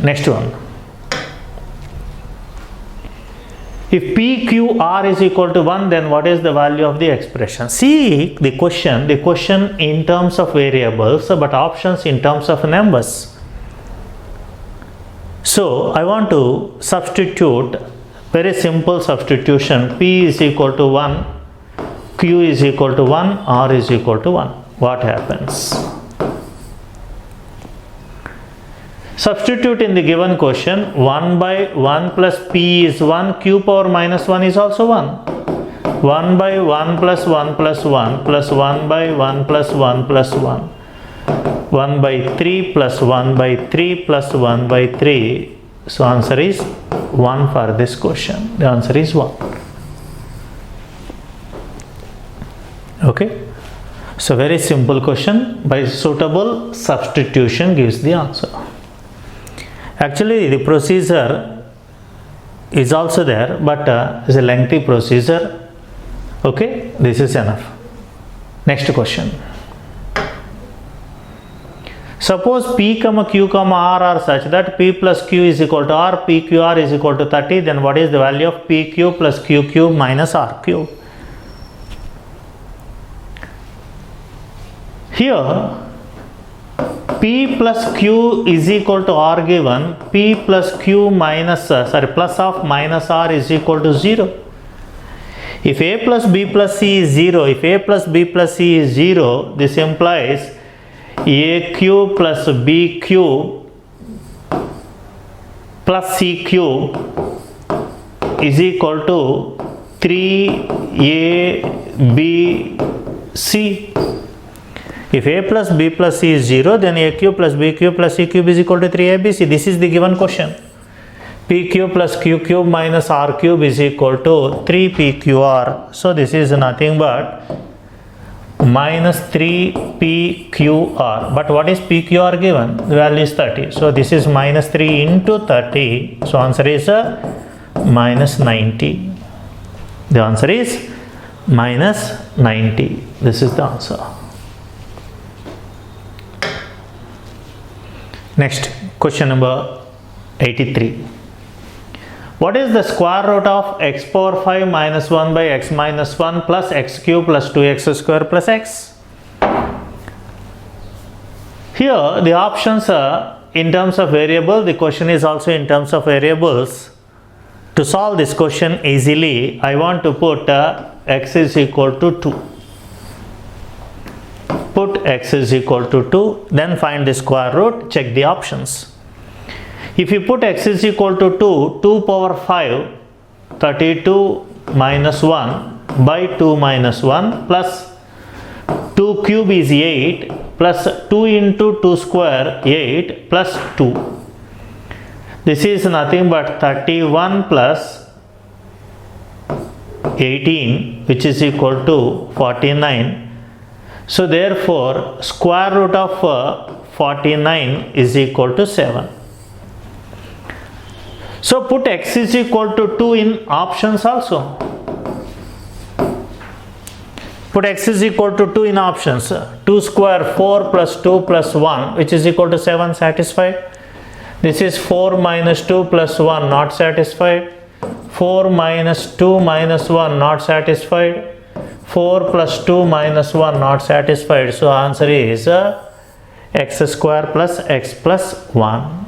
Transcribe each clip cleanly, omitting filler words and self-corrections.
Next one. If PQR is equal to 1, then what is the value of the expression? See the question in terms of variables, but options in terms of numbers. So I want to substitute, very simple substitution. P is equal to 1, Q is equal to 1, R is equal to 1. What happens? Substitute in the given question. 1 by 1 plus P is 1, Q power minus 1 is also 1. 1 by 1 plus 1 plus 1 plus 1 by 1 plus 1 plus 1. 1 by 3 plus 1 by 3 plus 1 by 3. So answer is 1 for this question. The answer is 1. Okay. So very simple question. By suitable substitution gives the answer. Actually the procedure is also there, but it's a lengthy procedure. Okay, this is enough. Next question. Suppose P, Q, R are such that P plus Q is equal to R, PQR is equal to 30, then what is the value of PQ plus QQ minus RQ? Here P plus Q is equal to R given, P plus Q minus, plus of minus R is equal to 0. If A plus B plus C is 0, if A plus B plus C is 0, this implies AQ plus BQ plus CQ is equal to 3ABC. If A plus B plus C is 0, then AQ plus BQ plus CQ is equal to 3ABC. This is the given question. PQ plus QQ minus R cube is equal to 3PQR. So this is nothing but minus 3PQR. But what is PQR given? The value is 30. So this is minus 3 into 30. So answer is minus 90. The answer is minus 90. This is the answer. Next, question number 83. What is the square root of x power 5 minus 1 by x minus 1 plus x cube plus 2x square plus x? Here the options are in terms of variable. The question is also in terms of variables. To solve this question easily, I want to put x is equal to 2. Put x is equal to 2, then find the square root, check the options. If you put x is equal to 2, 2 power 5, 32 minus 1 by 2 minus 1 plus 2 cube is 8 plus 2 into 2 square 8 plus 2. This is nothing but 31 plus 18, which is equal to 49. So therefore square root of 49 is equal to 7. So put x is equal to 2 in options also. Put x is equal to 2 in options. 2 square 4 plus 2 plus 1, which is equal to 7, satisfied. This is 4 minus 2 plus 1, not satisfied. 4 minus 2 minus 1, not satisfied. 4 plus 2 minus 1, not satisfied. So answer is x square plus x plus 1.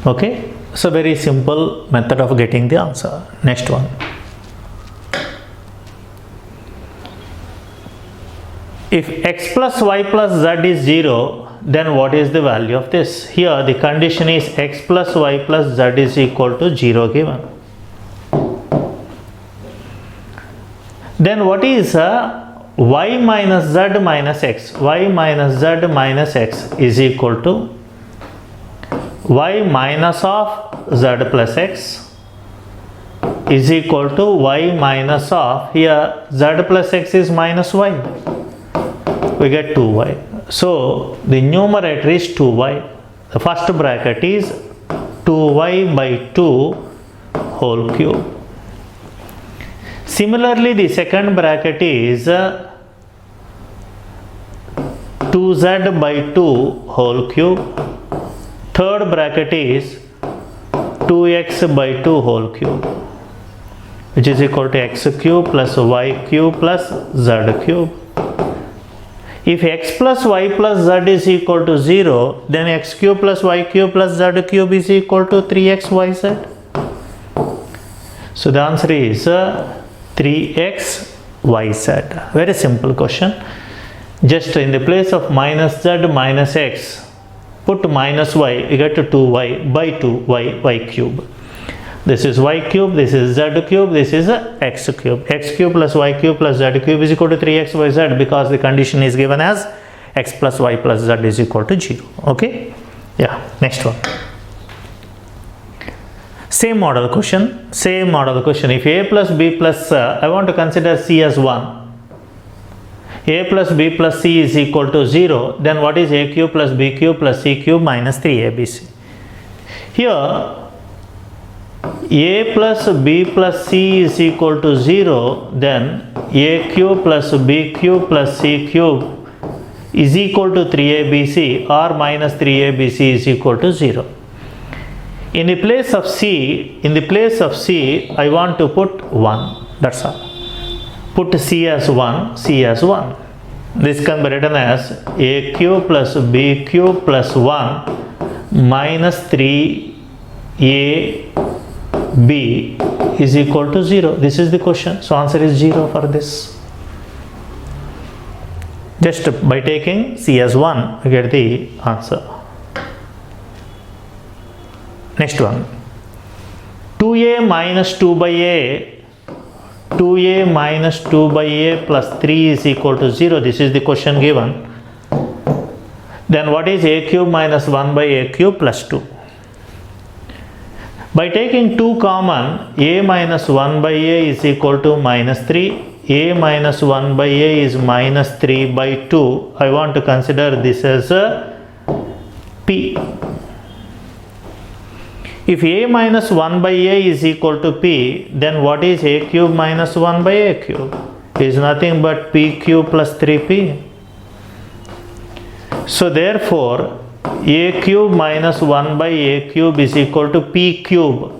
Okay, so very simple method of getting the answer. Next one. If x plus y plus z is 0, then what is the value of this? Here the condition is x plus y plus z is equal to 0 given. Then what is y minus z minus x? Y minus z minus x is equal to y minus of z plus x is equal to y minus of, here z plus x is minus y. We get 2y. So the numerator is 2y. The first bracket is 2y by 2 whole cube. Similarly, the second bracket is 2z by 2 whole cube. third bracket is 2x by 2 whole cube, which is equal to x cube plus y cube plus z cube. If x plus y plus z is equal to 0, then x cube plus y cube plus z cube is equal to 3xyz. So the answer is 3xyz. Very simple question. Just in the place of minus z minus x, put minus y, you get to 2y by 2y, y cube. This is y cube, this is z cube, this is x cube. X cube plus y cube plus z cube is equal to 3xyz because the condition is given as x plus y plus z is equal to 0. Okay? Yeah, next one. Same model question. If a plus b plus I want to consider c as 1. A plus b plus c is equal to 0, then what is a cube plus b cube plus c cube minus 3abc? Here a plus b plus c is equal to 0, then a cube plus b cube plus c cube is equal to 3abc or minus 3abc is equal to 0. In the place of c, I want to put 1. That's all. Put c as 1, This can be written as a cube plus b cube plus 1 minus 3ab is equal to 0. This is the question. So answer is 0 for this. Just by taking c as 1, you get the answer. Next one. 2a minus 2 by a 2a minus 2 by a plus 3 is equal to 0. This is the question given. Then what is a cube minus 1 by a cube plus 2? By taking 2 common, a minus 1 by a is equal to minus 3. A minus 1 by a is minus 3 by 2. I want to consider this as a p. If a minus 1 by a is equal to p, then what is a cube minus 1 by a cube? It is nothing but p cube plus 3p. So therefore, a cube minus 1 by a cube is equal to p cube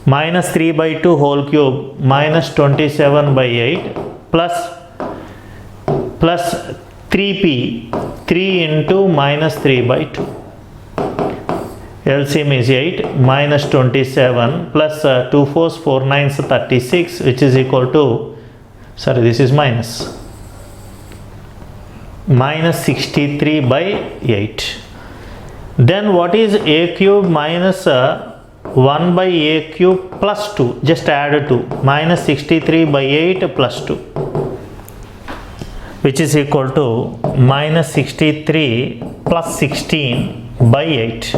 minus 3 by 2 whole cube minus 27 by 8 plus 3p, 3 into minus 3 by 2. LCM is 8 minus 27 plus 2 4s 4 9s 36, which is equal to, this is minus 63 by 8. Then what is a cube minus 1 by a cube plus 2? Just add 2. Minus 63 by 8 plus 2, which is equal to minus 63 plus 16 by 8.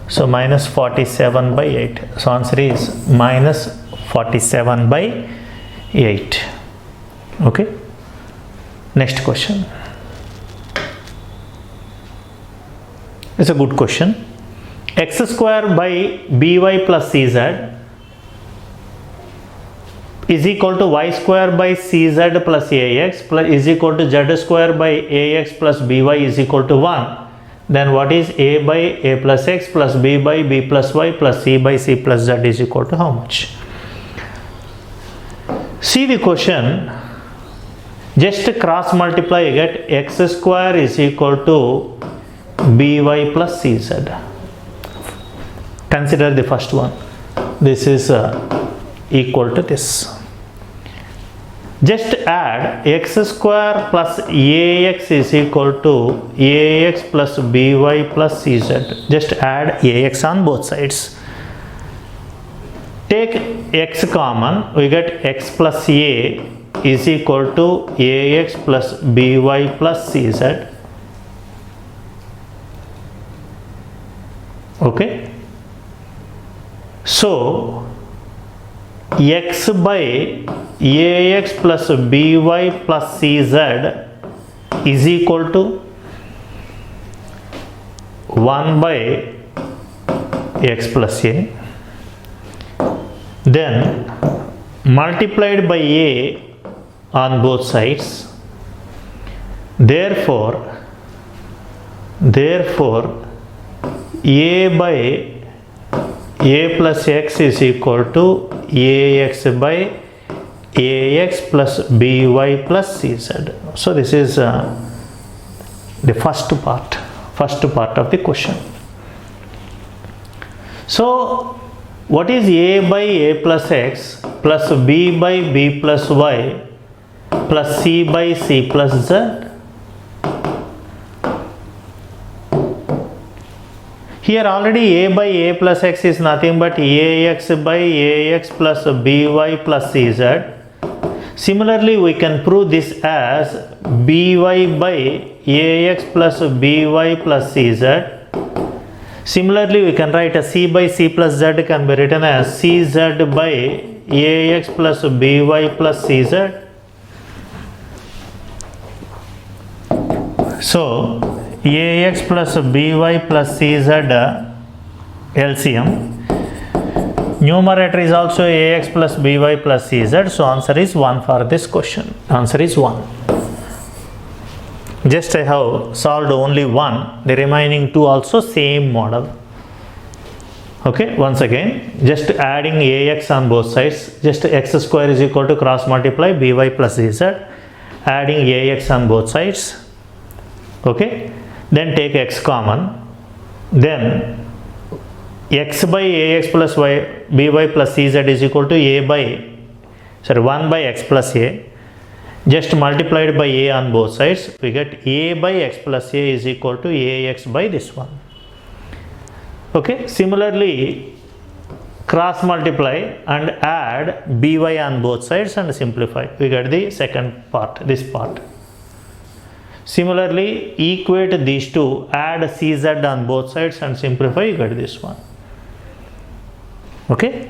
So minus 47 by 8. So answer is minus 47 by 8. Okay. Next question. It's a good question. X square by by plus cz is equal to y square by cz plus ax plus is equal to z square by ax plus by is equal to 1. Then what is a by a plus x plus b by b plus y plus c by c plus z is equal to how much? See the question. Just cross multiply, you get x square is equal to by plus cz. Consider the first one. This is equal to this. Just add x square plus ax is equal to ax plus by plus cz. Just add ax on both sides. Take x common, we get x plus a is equal to ax plus by plus cz. Okay. So x by ax plus by plus cz is equal to 1 by x plus a, then multiplied by a on both sides. Therefore a by a plus x is equal to ax by ax plus by plus cz. So this is the first part of the question. So what is a by a plus x plus b by b plus y plus c by c plus z? Here already a by a plus x is nothing but ax by ax plus by plus cz. Similarly, we can prove this as by by ax plus by plus cz. Similarly, we can write a c by c plus z can be written as cz by ax plus by plus cz. So ax plus by plus cz LCM. Numerator is also ax plus by plus cz. So answer is 1 for this question. Answer is 1. Just I have solved only one, the remaining two also same model. Okay, once again, just adding ax on both sides, just x square is equal to cross multiply by plus z, adding ax on both sides. Okay, then take x common, then x by ax plus y by plus cz is equal to 1 by x plus a. Just multiplied by a on both sides, we get a by x plus a is equal to ax by this one. Okay, similarly cross multiply and add by on both sides and simplify, we get the second part, this part. Similarly equate these two, add cz on both sides and simplify, you get this one. Okay,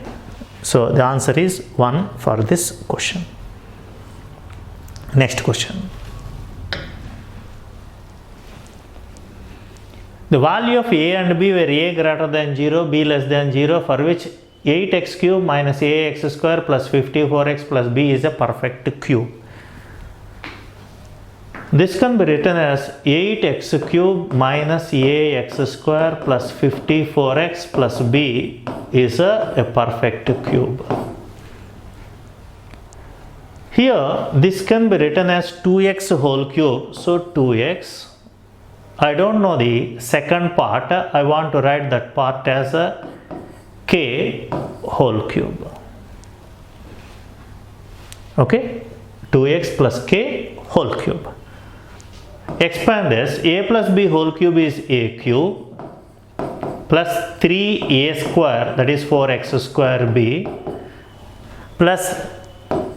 so the answer is 1 for this question. Next question. The value of a and b where a greater than 0, b less than 0, for which 8x cube minus ax square plus 54x plus b is a perfect cube. This can be written as 8x cube minus ax square plus 54x plus b is a perfect cube. Here this can be written as 2x whole cube, so 2x. I don't know the second part, I want to write that part as a k whole cube. Okay, 2x plus k whole cube. Expand this, a plus b whole cube is a cube plus 3a square, that is 4x square b, plus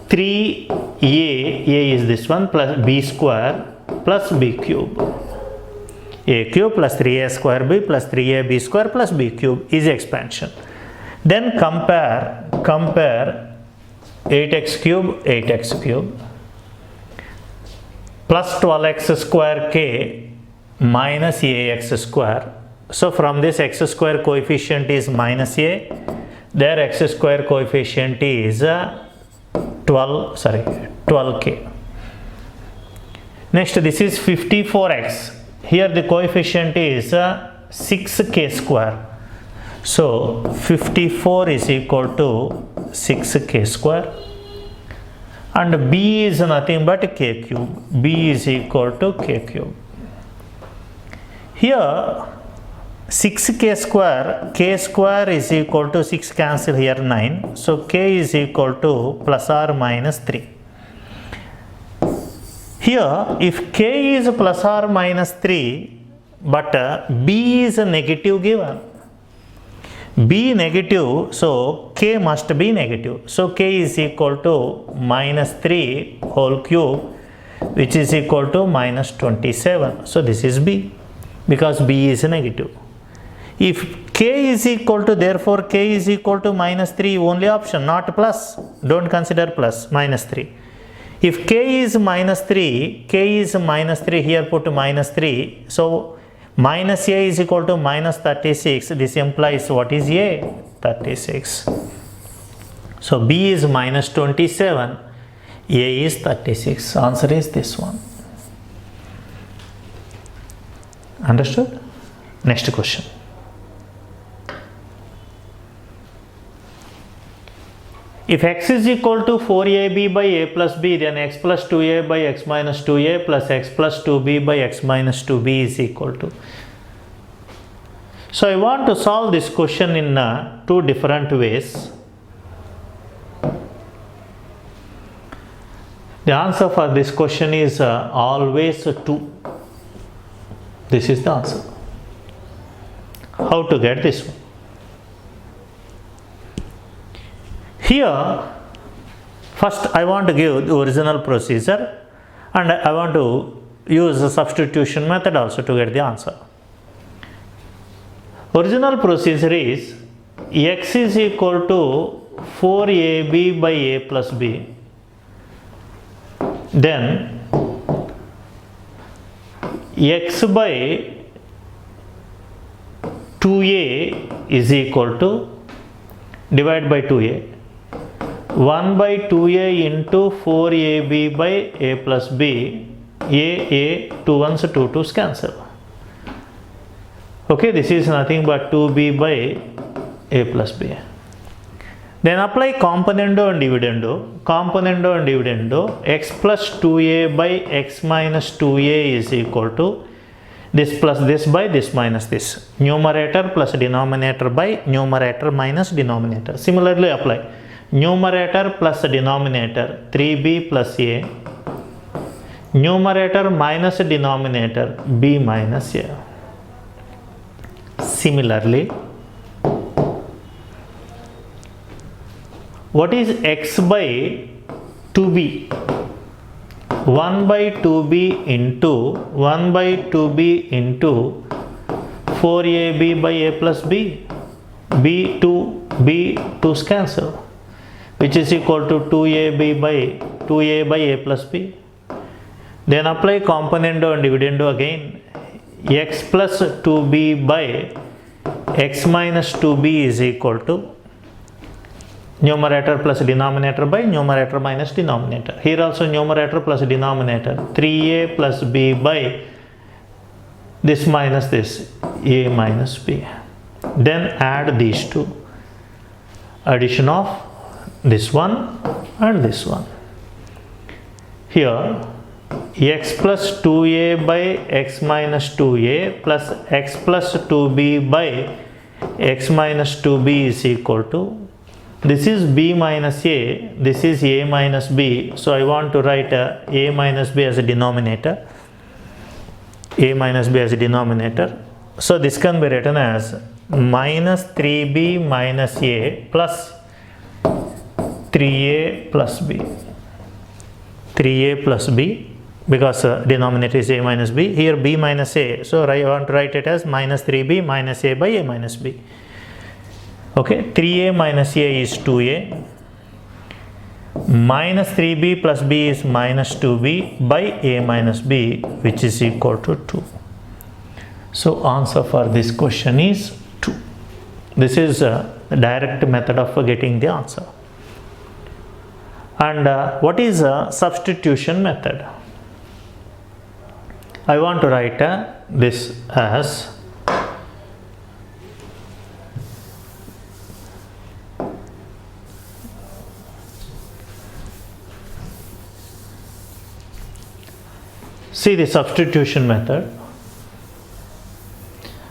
3a, a is this one, plus b square plus b cube. A cube plus 3a square b plus 3ab square plus b cube is expansion. Then compare 8x cube plus 12x square k minus ax square. So from this x square coefficient is minus a, their x square coefficient is 12k. Next, this is 54x. Here the coefficient is 6k square. So 54 is equal to 6k square. And b is nothing but k cube. b is equal to k cube. Here 6k square, k square is equal to 6 cancel here 9. So k is equal to plus or minus 3. Here if k is plus or minus 3 but b is a negative given. B negative, so k must be negative. So k is equal to minus 3 whole cube, which is equal to minus 27. So this is b, because b is negative. If k is equal to, therefore k is equal to minus 3, only option, not plus. Don't consider plus, minus 3. If k is minus 3, here put minus 3. So minus a is equal to minus 36. This implies what is a? 36. So b is minus 27, a is 36. Answer is this one. Understood? Next question. If x is equal to 4ab by a plus b, then x plus 2a by x minus 2a plus x plus 2b by x minus 2b is equal to. So I want to solve this question in two different ways. The answer for this question is always 2. This is the answer. How to get this one? Here, first I want to give the original procedure, and I want to use the substitution method also to get the answer. Original procedure is x is equal to 4ab by a plus b. Then x by 2a is equal to, divide by 2a, 1 by 2a into 4ab by a plus b, a, 2 ones, 2 2's cancel. Okay, this is nothing but 2b by a plus b. Then apply componendo and dividendo. Componendo and dividendo, x plus 2a by x minus 2a is equal to this plus this by this minus this. Numerator plus denominator by numerator minus denominator. Similarly apply numerator plus denominator 3b plus a, numerator minus denominator b minus a. Similarly, what is x by 2b? 1 by 2b into 1 by 2b into 4ab by a plus b, b 2's cancel, which is equal to 2ab by 2a by a plus b. Then apply componendo and dividendo again. X plus 2b by x minus 2b is equal to numerator plus denominator by numerator minus denominator. Here also numerator plus denominator, 3a plus b by this minus this, a minus b. Then add these two. Addition of this one and this one. Here x plus 2a by x minus 2a plus x plus 2b by x minus 2b is equal to, this is b minus a, this is a minus b. So I want to write a minus b as a denominator. A minus b as a denominator. So this can be written as minus 3b minus a plus 3a plus b. 3a plus b, because denominator is a minus b. Here b minus a. So I want to write it as minus 3b minus a by a minus b. Okay, 3a minus a is 2a. Minus 3b plus b is minus 2b by a minus b, which is equal to 2. So answer for this question is 2. This is a direct method of getting the answer. And what is a substitution method? I want to write this as see the substitution method.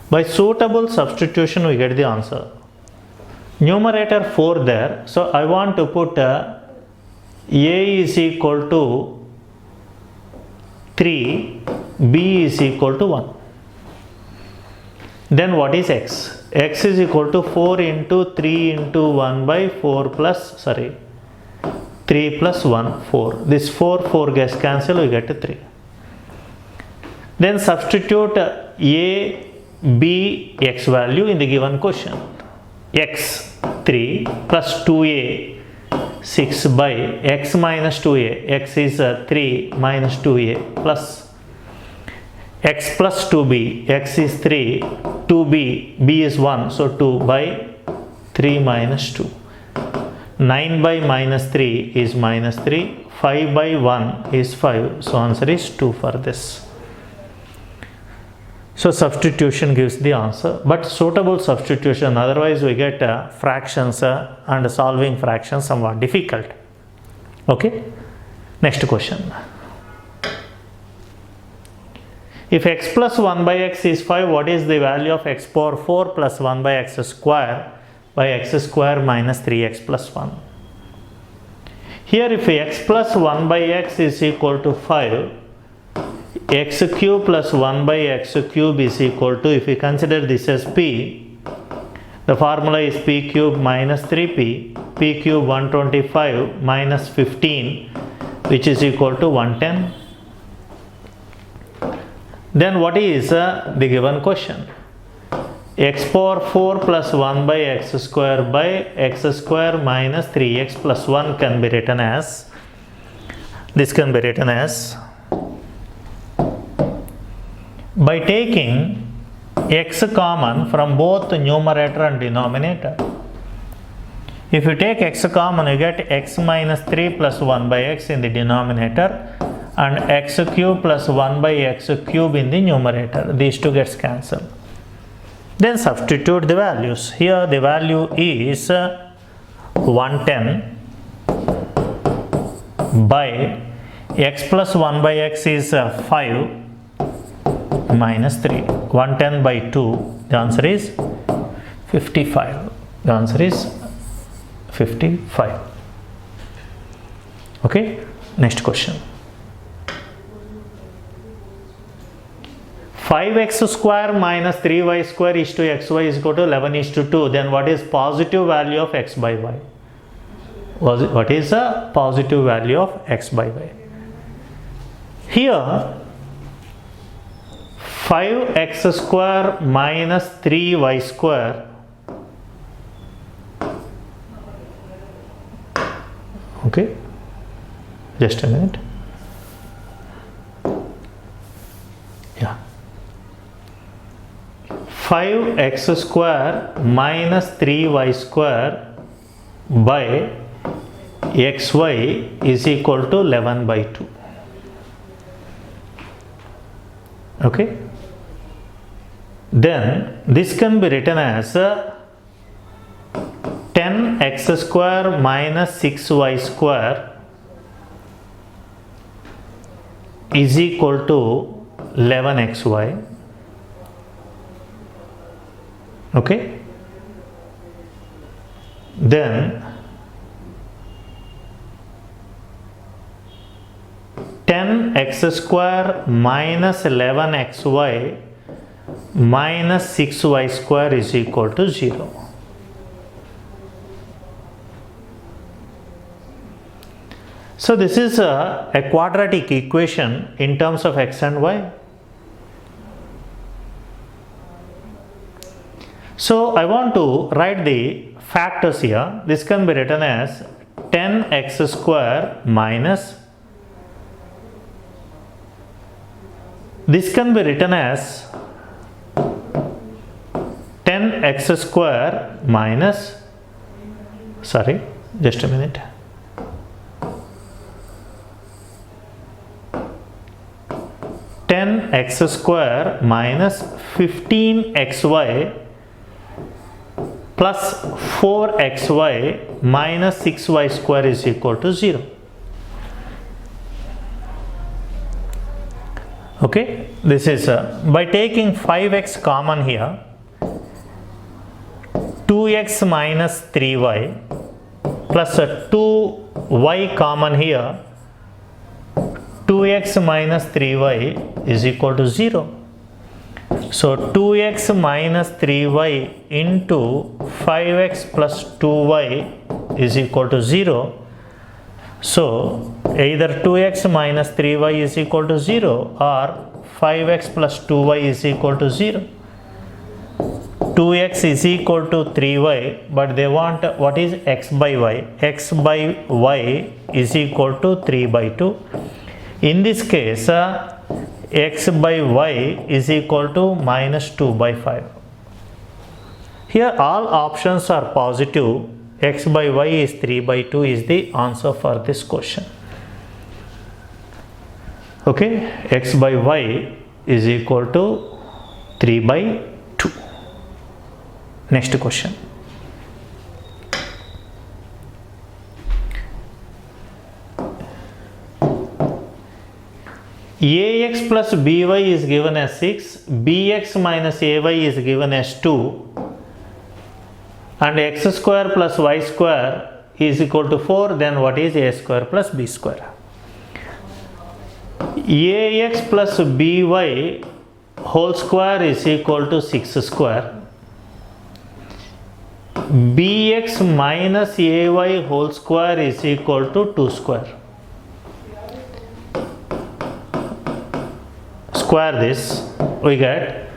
By suitable substitution we get the answer. Numerator 4 there, so I want to put a is equal to 3, b is equal to 1. Then what is x? X is equal to 4 into 3 into 1 by 4 plus 3 plus 1, 4. This 4 gets cancelled, we get 3. Then substitute a, b, x value in the given question. X 3 plus 2a 6 by x minus 2a, x is 3 minus 2a plus x plus 2b, x is 3, 2b, b is 1, so 2 by 3 minus 2. 9 by minus 3 is minus 3, 5 by 1 is 5, so answer is 2 for this. So substitution gives the answer, but suitable substitution, otherwise we get fractions and solving fractions somewhat difficult. Okay, next question. If x plus 1 by x is 5, what is the value of x power 4 plus 1 by x square by x square minus 3x plus 1? Here if x plus 1 by x is equal to 5, x cube plus 1 by x cube is equal to, if we consider this as p, the formula is p cube minus 3p, p cube 125 minus 15, which is equal to 110. Then what is the given question? X power 4 plus 1 by x square minus 3x plus 1 can be written as, this can be written as, by taking x common from both numerator and denominator. If you take x common, you get x minus 3 plus 1 by x in the denominator and x cube plus 1 by x cube in the numerator. These two gets cancelled. Then substitute the values. Here the value is 110 by x plus 1 by x is 5 minus 3. 110 by 2, the answer is 55. The answer is 55. Okay, next question. 5x square minus 3y square is to xy is equal to 11 is to 2. Then what is positive value of x by y? What is the positive value of x by y? Here 5x square minus 3y square, okay, just a minute, yeah, 5x square minus 3y square by xy is equal to 11 by 2. Okay, then this can be written as 10x square minus 6y square is equal to 11xy. Okay, then 10x square minus 11xy minus 6y square is equal to 0. So this is a quadratic equation in terms of x and y. So I want to write the factors here. This can be written as 10x square minus, this can be written as 10x square minus, sorry, just a minute, 10x square minus 15xy plus 4xy minus 6y square is equal to 0. Okay, this is by taking 5x common here, 2x minus 3y plus 2y common here, 2x minus 3y is equal to 0. So 2x minus 3y into 5x plus 2y is equal to 0. So either 2x minus 3y is equal to 0 or 5x plus 2y is equal to 0. 2x is equal to 3y, but they want what is x by y. X by y is equal to 3 by 2. In this case, x by y is equal to minus 2 by 5. Here all options are positive. X by y is 3 by 2 is the answer for this question. Okay, x by y is equal to 3 by 2. Next question. Ax plus by is given as 6, bx minus ay is given as 2, and x square plus y square is equal to 4, then what is a square plus b square? Ax plus by whole square is equal to 6 square. Bx minus ay whole square is equal to 2 square. Square this, we get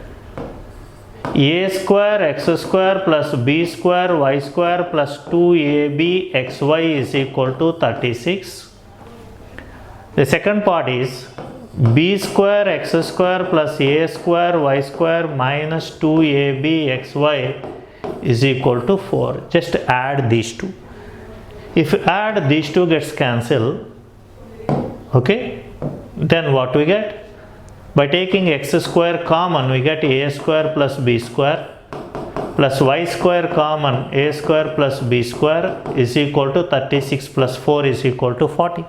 a square x square plus b square y square plus 2ab xy is equal to 36. The second part is b square x square plus a square y square minus 2ab xy is equal to 4. Just add these two. If you add these two gets cancelled, okay, then what we get? By taking x square common, we get a square plus b square plus y square common, a square plus b square is equal to 36 plus 4 is equal to 40.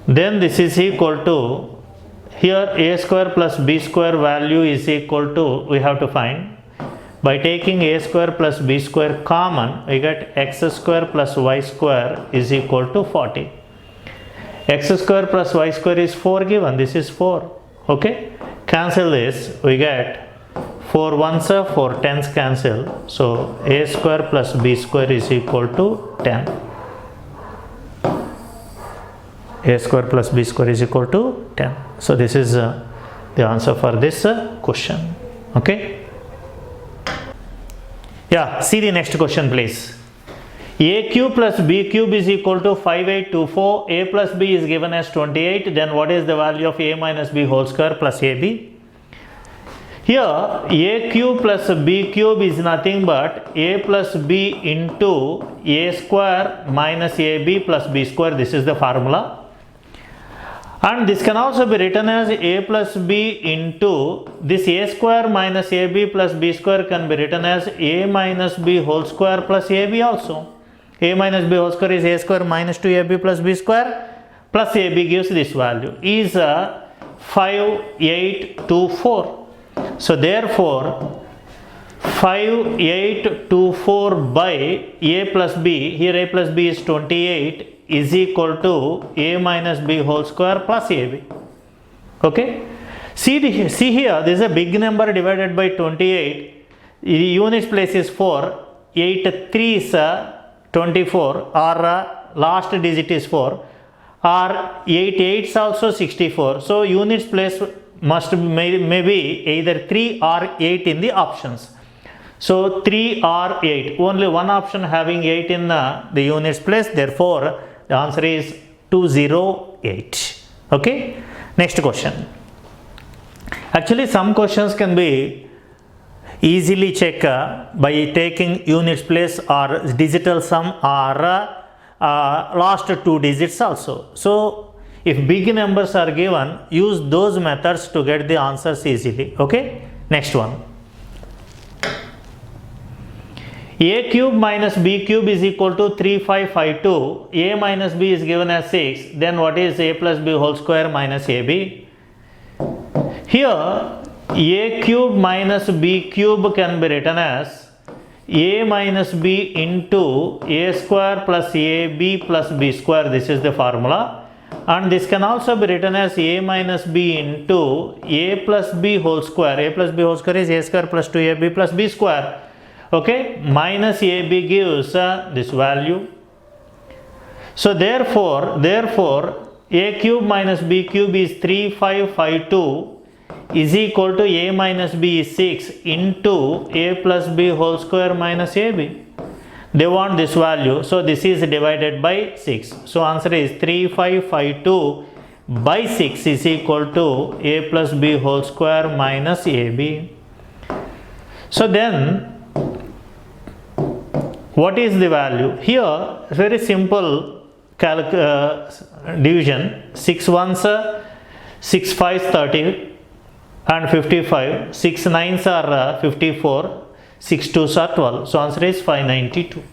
Then this is equal to, here a square plus b square value is equal to, we have to find, by taking a square plus b square common, we get x square plus y square is equal to 40. X square plus y square is 4 given, this is 4, okay, cancel this, we get 4 ones are 4 tens cancel, so a square plus b square is equal to 10. A square plus b square is equal to 10. So this is the answer for this question, okay. Yeah, see the next question please. A cube plus b cube is equal to 5824. A plus b is given as 28. Then what is the value of a minus b whole square plus ab? Here a cube plus b cube is nothing but a plus b into a square minus ab plus b square. This is the formula. And this can also be written as a plus b into this a square minus ab plus b square can be written as a minus b whole square plus ab also. A minus b whole square is a square minus 2ab plus b square plus ab gives this value is 5824. So therefore 5824 by a plus b, here a plus b is 28, is equal to a minus b whole square plus ab. Okay, see here, this is a big number divided by 28. The units place is 4, 8 3 is 24, or last digit is 4, or 8 8s also 64. So units place must maybe either 3 or 8 in the options. So 3 or 8, only one option having 8 in the units place, therefore the answer is 208. Okay, next question. Actually some questions can be easily check by taking units place or digital sum or last 2 digits also. So if big numbers are given, use those methods to get the answers easily. Okay, next one. A cube minus b cube is equal to 3552. A minus b is given as 6. Then what is a plus b whole square minus ab? Here a cube minus b cube can be written as a minus b into a square plus ab plus b square. This is the formula. And this can also be written as a minus b into a plus b whole square. A plus b whole square is a square plus 2ab plus b square. Okay, minus ab gives this value. So therefore a cube minus b cube is 3552 is equal to a minus b is 6 into a plus b whole square minus ab. They want this value, so this is divided by 6. So answer is 3552 by 6 is equal to a plus b whole square minus ab. So then what is the value? Here very simple division. 6 ones 6 5s 30. and 55. 6 9s are 54, 6 2s are 12. So answer is 592.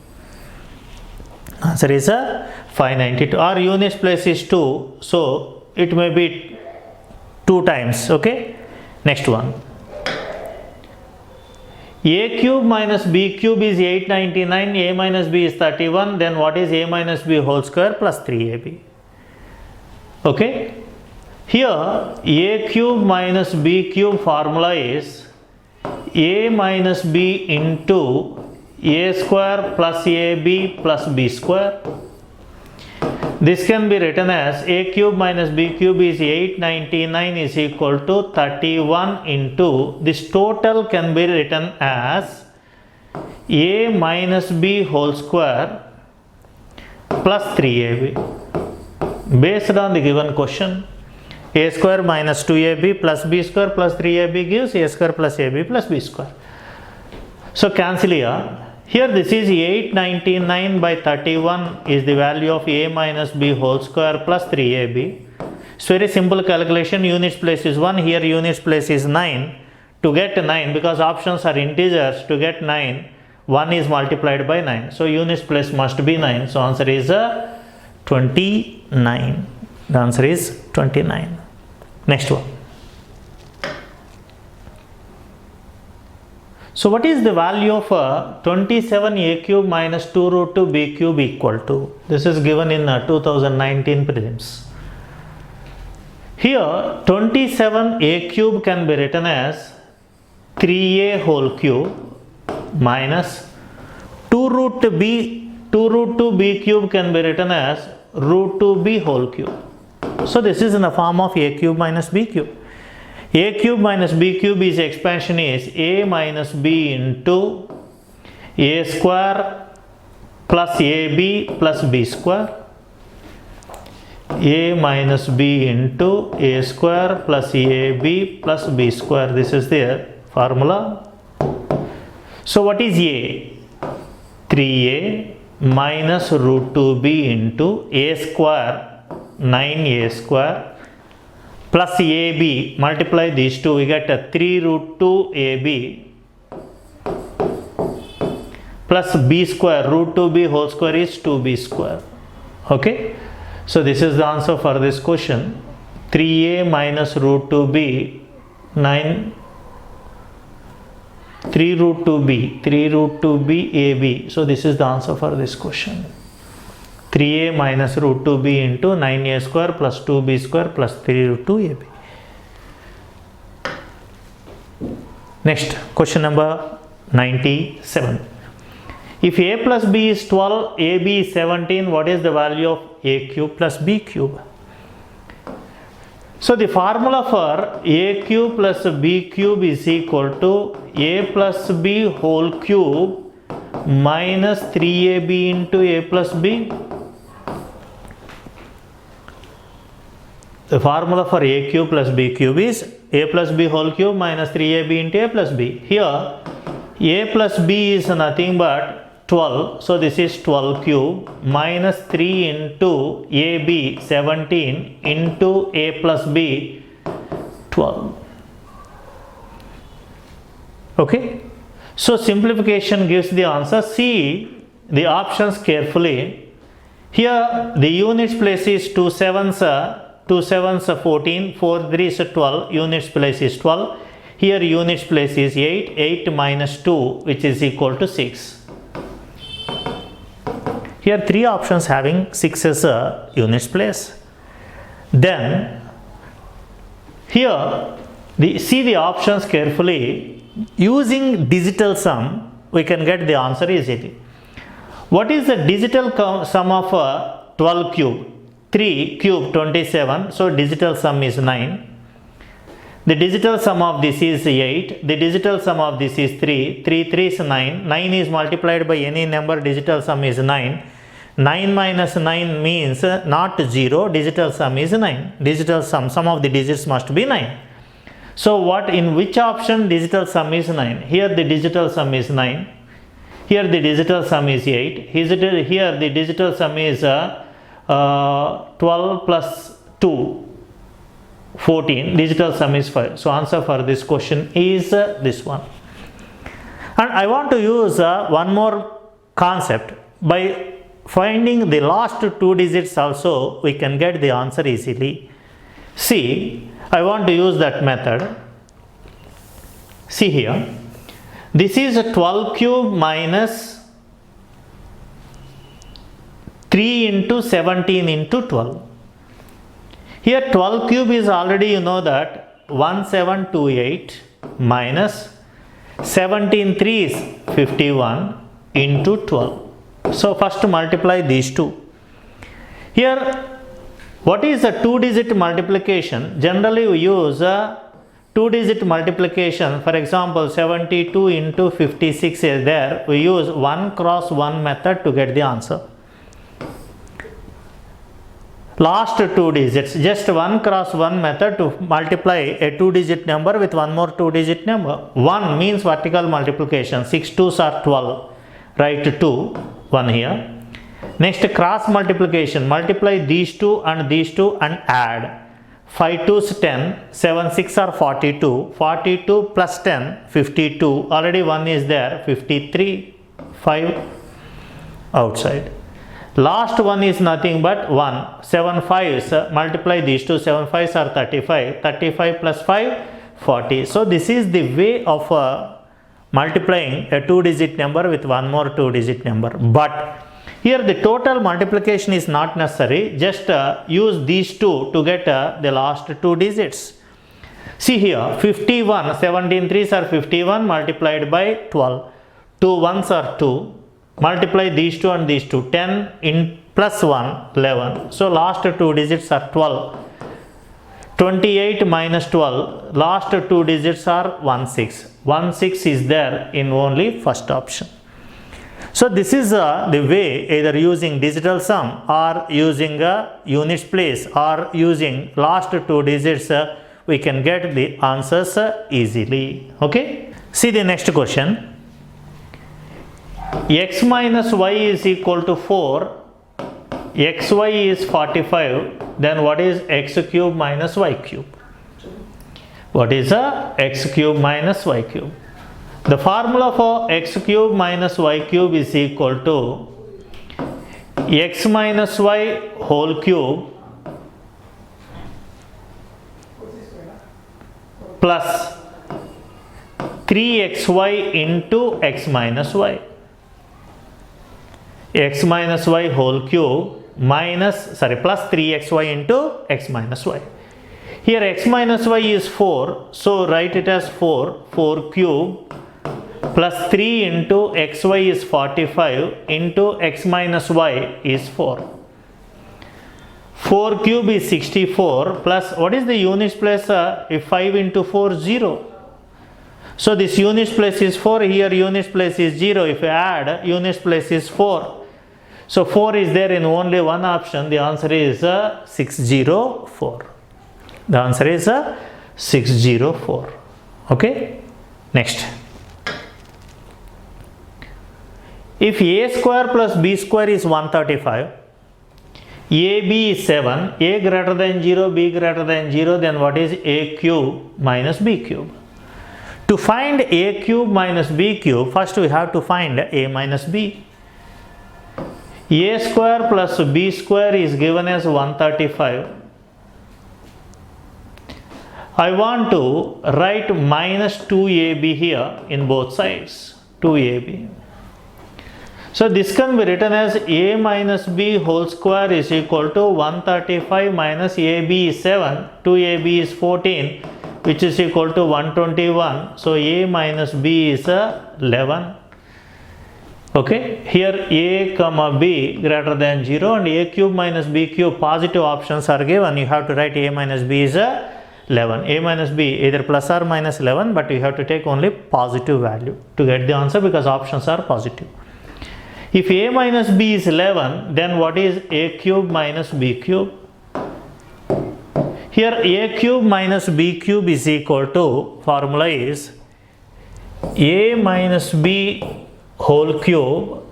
Answer is 592. Our units place is 2, so it may be 2 times. Okay. Next one. A cube minus B cube is 899, A minus B is 31, then what is A minus B whole square plus 3AB? Okay. Here A cube minus B cube formula is A minus B into A square plus AB plus B square. This can be written as A cube minus B cube is 899 is equal to 31 into, this total can be written as A minus B whole square plus 3AB. Based on the given question, A square minus 2AB plus B square plus 3AB gives A square plus AB plus B square. So cancel here. Here this is 899 by 31 is the value of A minus B whole square plus 3AB. It's very simple calculation. Units place is 1. Here units place is 9. To get 9, because options are integers, to get 9, 1 is multiplied by 9. So units place must be 9. So answer is 29. The answer is 29. Next one. So what is the value of 27A cube minus 2 root 2 B cube equal to? This is given in 2019 prelims. Here 27A cube can be written as 3A whole cube minus 2 root 2 B cube can be written as root 2B whole cube. So this is in the form of A cube minus B cube. A cube minus B cube is expansion is A minus B into A square plus AB plus B square. A minus B into A square plus AB plus B square. This is their formula. So what is A? 3A minus root 2B into A square 9A square plus AB, multiply these two, we get a 3 root 2 AB plus B square, root 2B whole square is 2B square. Okay. So this is the answer for this question. 3A minus root 2B, 3 root 2B AB. So this is the answer for this question. 3A minus root 2B into 9A square plus 2B square plus 3 root 2AB. Next, question number 97. If A plus B is 12, AB is 17, what is the value of A cube plus B cube? So the formula for A cube plus B cube is equal to A plus B whole cube minus 3AB into A plus B. The formula for A cube plus B cube is A plus B whole cube minus 3AB into A plus B. Here A plus B is nothing but 12. So this is 12 cube minus 3 into AB 17 into A plus B 12. Okay. So simplification gives the answer. See the options carefully. Here the units place is 2 7s 14, 4 3s 12, units place is 12. Here units place is 8, 8 minus 2 which is equal to 6. Here 3 options having 6 as a units place. Then here see the options carefully. Using digital sum we can get the answer easily. What is the digital sum of 12 cube? 3 cube 27, so digital sum is 9. The digital sum of this is 8. The digital sum of this is 3. 3 3 is 9. 9 is multiplied by any number, digital sum is 9. 9 minus 9 means not 0, digital sum is 9. Digital sum of the digits must be 9. So what, in which option digital sum is 9? Here the digital sum is 9. Here the digital sum is 8. Here the digital sum is 12 plus 2. 14. Digital sum is 5. So answer for this question is this one. And I want to use one more concept. By finding the last two digits also, we can get the answer easily. See, I want to use that method. See here, this is a 12 cube minus 3 into 17 into 12. Here 12 cube is already, you know that 1728 minus 17 3 is 51 into 12. So first multiply these two. Here what is a two digit multiplication? Generally we use a two digit multiplication. For example, 72 into 56 is there. We use 1 cross 1 method to get the answer. Last two digits, just 1 cross 1 method to multiply a two digit number with one more two digit number. 1 means vertical multiplication. 6 2s are 12. Write 2, 1 here. Next, cross multiplication. Multiply these two and add. 5 2s 10, 7 6 are 42. 42 plus 10, 52. Already 1 is there, 53. 5 outside. Last one is nothing but 1. 7 5s, multiply these two, 7 5s are 35. 35 plus 5, 40. So this is the way of multiplying a two digit number with one more two digit number. But here the total multiplication is not necessary. Just use these two to get the last two digits. See here, 51, 17 3s are 51 multiplied by 12. 2 1s are 2. Multiply these two and these two. 10 in plus 1, 11. So last two digits are 12. 28 minus 12. Last two digits are 1 6. 1 6 is there in only first option. So this is the way, either using digital sum or using a units place or using last two digits, we can get the answers easily. Okay. See the next question. X minus y is equal to 4, xy is 45, then what is x cube minus y cube? What is x cube minus y cube? The formula for x cube minus y cube is equal to x minus y whole cube plus 3xy into x minus y. X minus y whole cube plus 3xy into x minus y. Here x minus y is 4, so write it as 4 cube plus 3 into xy is 45 into x minus y is 4. 4 cube is 64 plus what is the units place? If 5 into 4 0. So this units place is 4, here units place is 0. If you add, units place is 4. So 4 is there in only one option. The answer is 604. The answer is 604. Okay. Next. If a square plus b square is 135, ab is 7, a greater than 0, b greater than 0, then what is a cube minus b cube? To find a cube minus b cube, first we have to find a minus b. A square plus b square is given as 135. I want to write minus 2ab here in both sides. 2ab. So this can be written as a minus b whole square is equal to 135 minus ab is 7. 2ab is 14, which is equal to 121. So a minus b is 11. Okay, here a comma b greater than 0 and a cube minus b cube positive options are given. You have to write a minus b is 11. A minus b either plus or minus 11, but you have to take only positive value to get the answer because options are positive. If a minus b is 11, then what is a cube minus b cube? Here a cube minus b cube is equal to, formula is a minus b whole cube,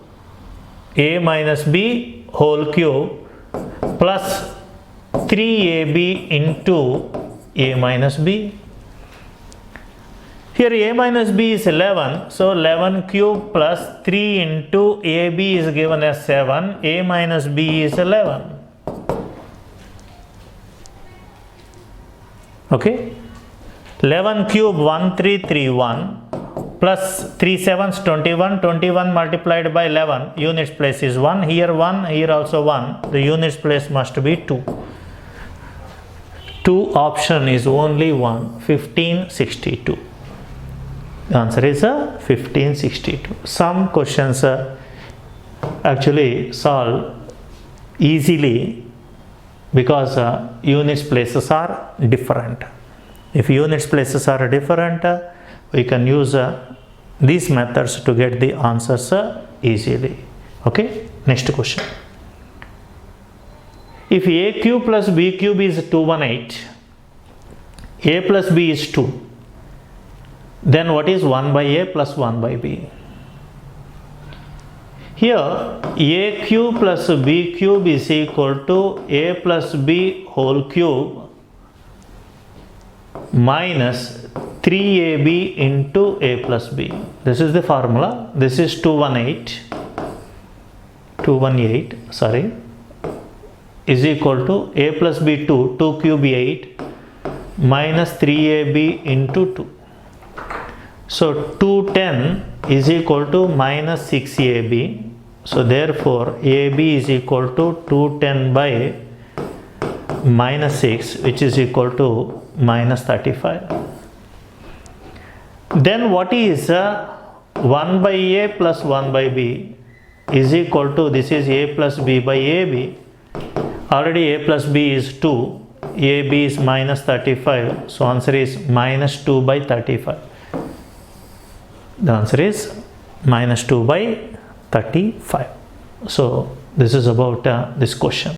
a minus b whole cube plus 3ab into a minus b. Here a minus b is 11, so 11 cube plus 3 into ab is given as 7, a minus b is 11. Okay, 11 cube 1331 plus 3 sevens 21, 21 multiplied by 11, units place is 1, here 1, here also 1, the units place must be 2. 2 option is only 1, 1562. The answer is 1562. Some questions actually solve easily because units places are different. If units places are different, we can use these methods to get the answers easily. Okay, next question. If a cube plus b cube is 218, a plus b is 2, then what is 1 by a plus 1 by b? Here a cube plus b cube is equal to a plus b whole cube minus 3ab into a plus b. This is the formula. This is 218 sorry, is equal to a plus b 2 cube 8 minus 3ab into 2. So 210 is equal to minus 6ab. So therefore ab is equal to 210 by minus 6, which is equal to minus 35. Then what is 1 by a plus 1 by b is equal to, this is a plus b by ab. Already a plus b is 2, ab is minus 35, so answer is minus 2 by 35. The answer is minus 2 by 35. So this is about this question.